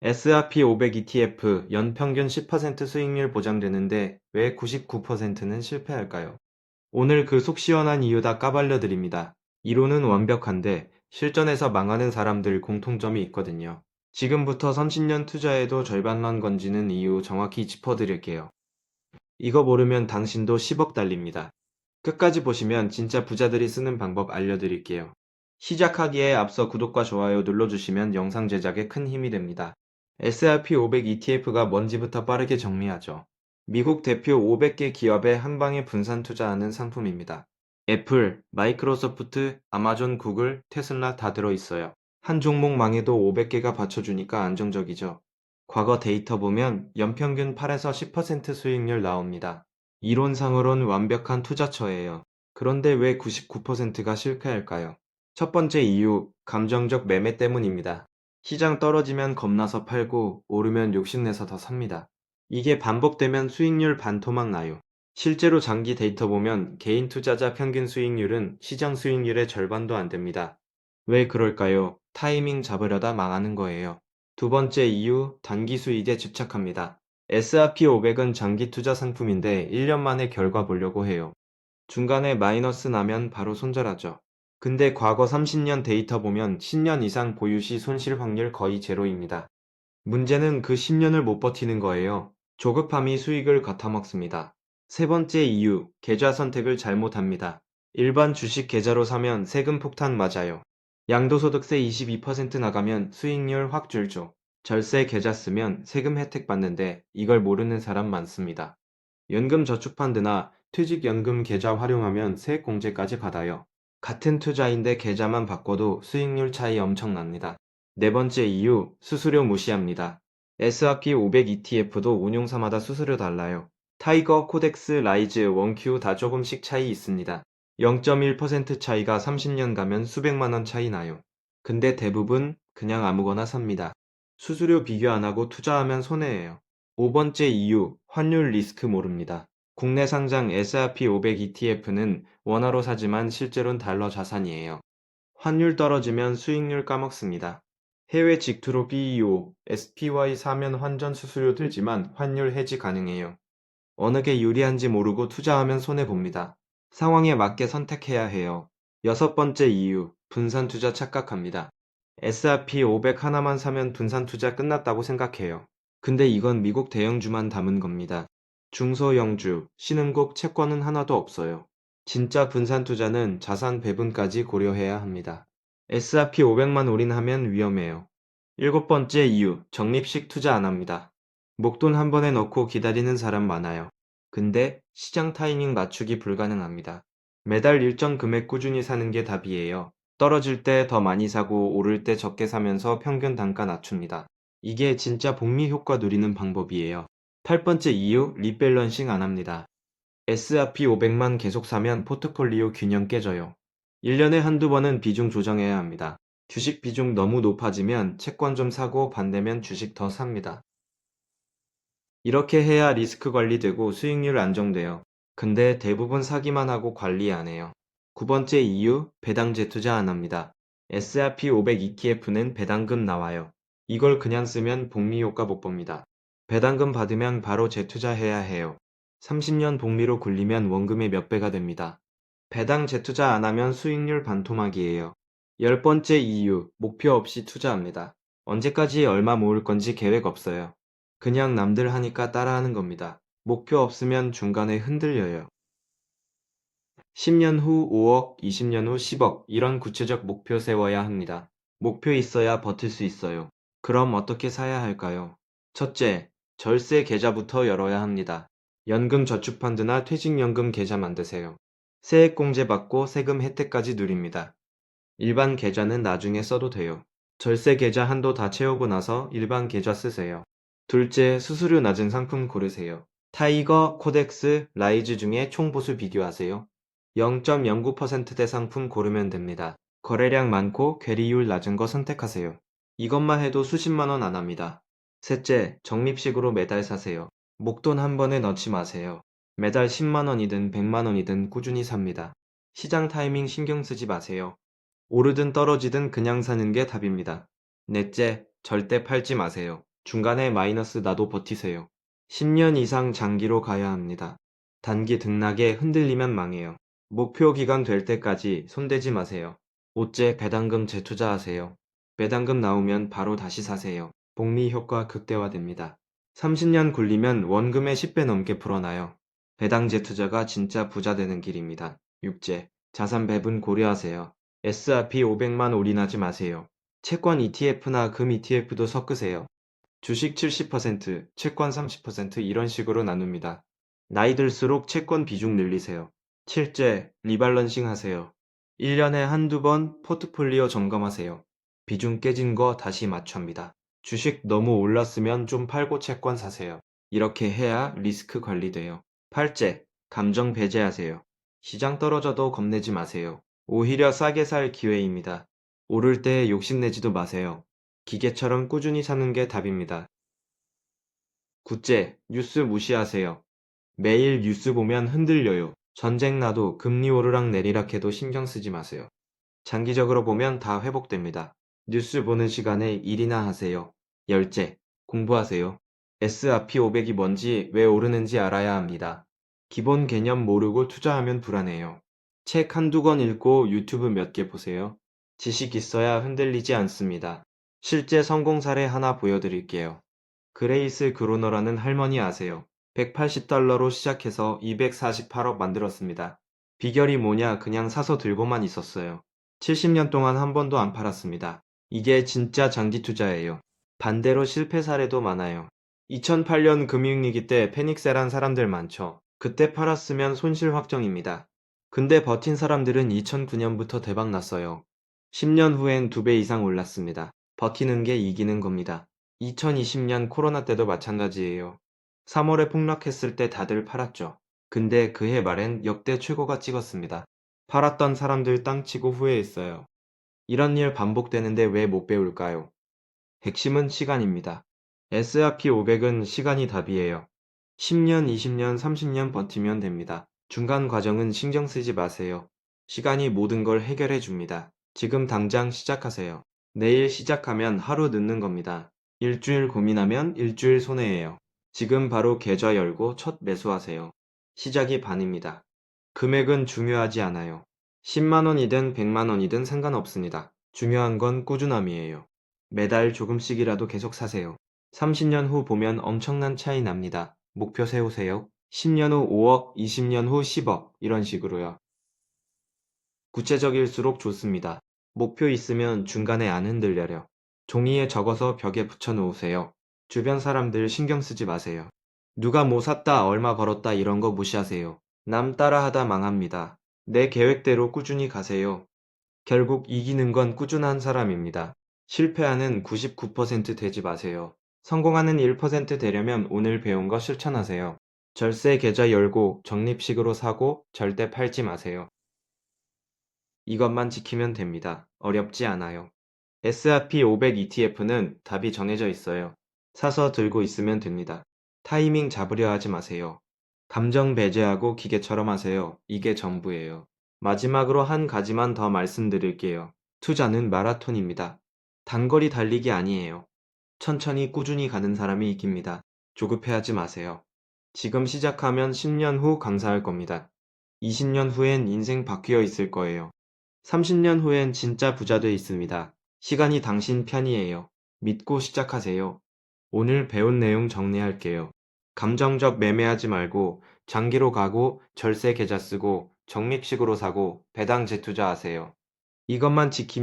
S&P 500 ETF 연평균 10% 수익률 보장되는데 왜 99%는 실패할까요? 오늘 그 속 시원한 이유 다 까발려 드립니다. 이론은 완벽한데 실전에서 망하는 사람들 공통점이 있거든요. 지금부터 30년 투자해도 절반만 건지는 이유 정확히 짚어드릴게요. 이거 모르면 당신도 10억 달립니다. 끝까지 보시면 진짜 부자들이 쓰는 방법 알려드릴게요. 시작하기에 앞서 구독과 좋아요 눌러주시면 영상 제작에 큰 힘이 됩니다. S&P 500 ETF가 뭔지부터 빠르게 정리하죠. 미국 대표 500개 기업에 한 방에 분산 투자하는 상품입니다. 애플, 마이크로소프트, 아마존, 구글, 테슬라 다 들어있어요. 한 종목 망해도 500개가 받쳐주니까 안정적이죠. 과거 데이터 보면 연평균 8에서 10% 수익률 나옵니다. 이론상으론 완벽한 투자처예요. 그런데 왜 99%가 실패할까요? 첫 번째 이유, 감정적 매매 때문입니다. 시장 떨어지면 겁나서 팔고 오르면 욕심내서 더 삽니다. 이게 반복되면 수익률 반토막 나요. 실제로 장기 데이터 보면 개인 투자자 평균 수익률은 시장 수익률의 절반도 안 됩니다. 왜 그럴까요? 타이밍 잡으려다 망하는 거예요. 두 번째 이유, 단기 수익에 집착합니다. S&P 500은 장기 투자 상품인데 1년 만에 결과 보려고 해요. 중간에 마이너스 나면 바로 손절하죠. 근데 과거 30년 데이터 보면 10년 이상 보유 시 손실 확률 거의 제로입니다. 문제는 그 10년을 못 버티는 거예요. 조급함이 수익을 겉아먹습니다. 세 번째 이유, 계좌 선택을 잘못합니다. 일반 주식 계좌로 사면 세금 폭탄 맞아요. 양도소득세 22% 나가면 수익률 확 줄죠. 절세 계좌 쓰면 세금 혜택 받는데 이걸 모르는 사람 많습니다. 연금저축펀드나 퇴직연금 계좌 활용하면 세액공제까지 받아요. 같은 투자인데 계좌만 바꿔도 수익률 차이 엄청납니다. 네 번째 이유, 수수료 무시합니다. S&P 500 ETF도 운용사마다 수수료 달라요. 타이거, 코덱스, 라이즈, 원큐 다 조금씩 차이 있습니다. 0.1% 차이가 30년 가면 수백만 원 차이 나요. 근데 대부분 그냥 아무거나 삽니다. 수수료 비교 안 하고 투자하면 손해예요. 5번째 이유, 환율 리스크 모릅니다. 국내 상장 S&P 500 ETF는 원화로 사지만 실제로는 달러 자산이에요. 환율 떨어지면 수익률 까먹습니다. 해외 직투로 BEO, SPY 사면 환전 수수료 들지만 환율 해지 가능해요. 어느 게 유리한지 모르고 투자하면 손해봅니다. 상황에 맞게 선택해야 해요. 여섯 번째 이유, 분산 투자 착각합니다. S&P 500 하나만 사면 분산 투자 끝났다고 생각해요. 근데 이건 미국 대형주만 담은 겁니다. 중소형주, 신흥국 채권은 하나도 없어요. 진짜 분산 투자는 자산 배분까지 고려해야 합니다. S&P 500만 올인하면 위험해요. 일곱 번째 이유, 적립식 투자 안 합니다. 목돈 한 번에 넣고 기다리는 사람 많아요. 근데 시장 타이밍 맞추기 불가능합니다. 매달 일정 금액 꾸준히 사는 게 답이에요. 떨어질 때 더 많이 사고 오를 때 적게 사면서 평균 단가 낮춥니다. 이게 진짜 복리 효과 누리는 방법이에요. 8번째 이유, 리밸런싱 안 합니다. S&P 500만 계속 사면 포트폴리오 균형 깨져요. 1년에 한두 번은 비중 조정해야 합니다. 주식 비중 너무 높아지면 채권 좀 사고 반대면 주식 더 삽니다. 이렇게 해야 리스크 관리되고 수익률 안정돼요. 근데 대부분 사기만 하고 관리 안 해요. 9번째 이유, 배당 재투자 안 합니다. S&P 500 ETF는 배당금 나와요. 이걸 그냥 쓰면 복리 효과 못 봅니다. 배당금 받으면 바로 재투자해야 해요. 30년 복리로 굴리면 원금의 몇 배가 됩니다. 배당 재투자 안 하면 수익률 반토막이에요. 10번째 이유, 목표 없이 투자합니다. 언제까지 얼마 모을 건지 계획 없어요. 그냥 남들 하니까 따라하는 겁니다. 목표 없으면 중간에 흔들려요. 10년 후 5억, 20년 후 10억, 이런 구체적 목표 세워야 합니다. 목표 있어야 버틸 수 있어요. 그럼 어떻게 사야 할까요? 첫째, 절세 계좌부터 열어야 합니다. 연금저축펀드나 퇴직연금 계좌 만드세요. 세액공제 받고 세금 혜택까지 누립니다. 일반 계좌는 나중에 써도 돼요. 절세 계좌 한도 다 채우고 나서 일반 계좌 쓰세요. 둘째, 수수료 낮은 상품 고르세요. 타이거, 코덱스, 라이즈 중에 총보수 비교하세요. 0.09%대 상품 고르면 됩니다. 거래량 많고 괴리율 낮은 거 선택하세요. 이것만 해도 수십만 원 안 합니다. 셋째, 적립식으로 매달 사세요. 목돈 한 번에 넣지 마세요. 매달 10만 원이든 100만 원이든 꾸준히 삽니다. 시장 타이밍 신경 쓰지 마세요. 오르든 떨어지든 그냥 사는 게 답입니다. 넷째, 절대 팔지 마세요. 중간에 마이너스 나도 버티세요. 10년 이상 장기로 가야 합니다. 단기 등락에 흔들리면 망해요. 목표 기간 될 때까지 손대지 마세요. 옷제 배당금 재투자하세요. 배당금 나오면 바로 다시 사세요. 복리 효과 극대화됩니다. 30년 굴리면 원금의 10배 넘게 불어나요. 배당 재투자가 진짜 부자 되는 길입니다. 6제 자산 배분 고려하세요. S&P 500만 올인하지 마세요. 채권 ETF나 금 ETF도 섞으세요. 주식 70%, 채권 30% 이런 식으로 나눕니다. 나이 들수록 채권 비중 늘리세요. 7째, 리밸런싱 하세요. 1년에 한두 번 포트폴리오 점검하세요. 비중 깨진 거 다시 맞춥니다. 주식 너무 올랐으면 좀 팔고 채권 사세요. 이렇게 해야 리스크 관리돼요. 8째, 감정 배제하세요. 시장 떨어져도 겁내지 마세요. 오히려 싸게 살 기회입니다. 오를 때 욕심내지도 마세요. 기계처럼 꾸준히 사는 게 답입니다. 9째, 뉴스 무시하세요. 매일 뉴스 보면 흔들려요. 전쟁 나도 금리 오르락 내리락 해도 신경 쓰지 마세요. 장기적으로 보면 다 회복됩니다. 뉴스 보는 시간에 일이나 하세요. 10째, 공부하세요. S&P 500이 뭔지 왜 오르는지 알아야 합니다. 기본 개념 모르고 투자하면 불안해요. 책 한두 권 읽고 유튜브 몇 개 보세요. 지식 있어야 흔들리지 않습니다. 실제 성공 사례 하나 보여드릴게요. 그레이스 그로너라는 할머니 아세요? 180달러로 시작해서 248억 만들었습니다. 비결이 뭐냐? 그냥 사서 들고만 있었어요. 70년 동안 한 번도 안 팔았습니다. 이게 진짜 장기 투자예요. 반대로 실패 사례도 많아요. 2008년 금융위기 때 패닉셀한 사람들 많죠. 그때 팔았으면 손실 확정입니다. 근데 버틴 사람들은 2009년부터 대박 났어요. 10년 후엔 2배 이상 올랐습니다. 버티는 게 이기는 겁니다. 2020년 코로나 때도 마찬가지예요. 3월에 폭락했을 때 다들 팔았죠. 근데 그해 말엔 역대 최고가 찍었습니다. 팔았던 사람들 땅치고 후회했어요. 이런 일 반복되는데 왜 못 배울까요? 핵심은 시간입니다. S&P 500은 시간이 답이에요. 10년, 20년, 30년 버티면 됩니다. 중간 과정은 신경 쓰지 마세요. 시간이 모든 걸 해결해 줍니다. 지금 당장 시작하세요. 내일 시작하면 하루 늦는 겁니다. 일주일 고민하면 일주일 손해예요. 지금 바로 계좌 열고 첫 매수하세요. 시작이 반입니다. 금액은 중요하지 않아요. 10만 원이든 100만 원이든 상관없습니다. 중요한 건 꾸준함이에요. 매달 조금씩이라도 계속 사세요. 30년 후 보면 엄청난 차이 납니다. 목표 세우세요. 10년 후 5억, 20년 후 10억, 이런 식으로요. 구체적일수록 좋습니다. 목표 있으면 중간에 안 흔들려요. 종이에 적어서 벽에 붙여 놓으세요. 주변 사람들 신경 쓰지 마세요. 누가 뭐 샀다, 얼마 벌었다 이런 거 무시하세요. 남 따라 하다 망합니다. 내 계획대로 꾸준히 가세요. 결국 이기는 건 꾸준한 사람입니다. 실패하는 99% 되지 마세요. 성공하는 1% 되려면 오늘 배운 거 실천하세요. 절세 계좌 열고 적립식으로 사고 절대 팔지 마세요. 이것만 지키면 됩니다. 어렵지 않아요. S&P 500 ETF는 답이 정해져 있어요. 사서 들고 있으면 됩니다. 타이밍 잡으려 하지 마세요. 감정 배제하고 기계처럼 하세요. 이게 전부예요. 마지막으로 한 가지만 더 말씀드릴게요. 투자는 마라톤입니다. 단거리 달리기 아니에요. 천천히 꾸준히 가는 사람이 이깁니다. 조급해하지 마세요. 지금 시작하면 10년 후 강사할 겁니다. 20년 후엔 인생 바뀌어 있을 거예요. 30년 후엔 진짜 부자 돼 있습니다. 시간이 당신 편이에요. 믿고 시작하세요. 오늘 배운 내용 정리할게요. 감정적 매매하지 말고 장기로 가고 절세 계좌 쓰고 적립식으로 사고 배당 재투자하세요. 이것만 지키면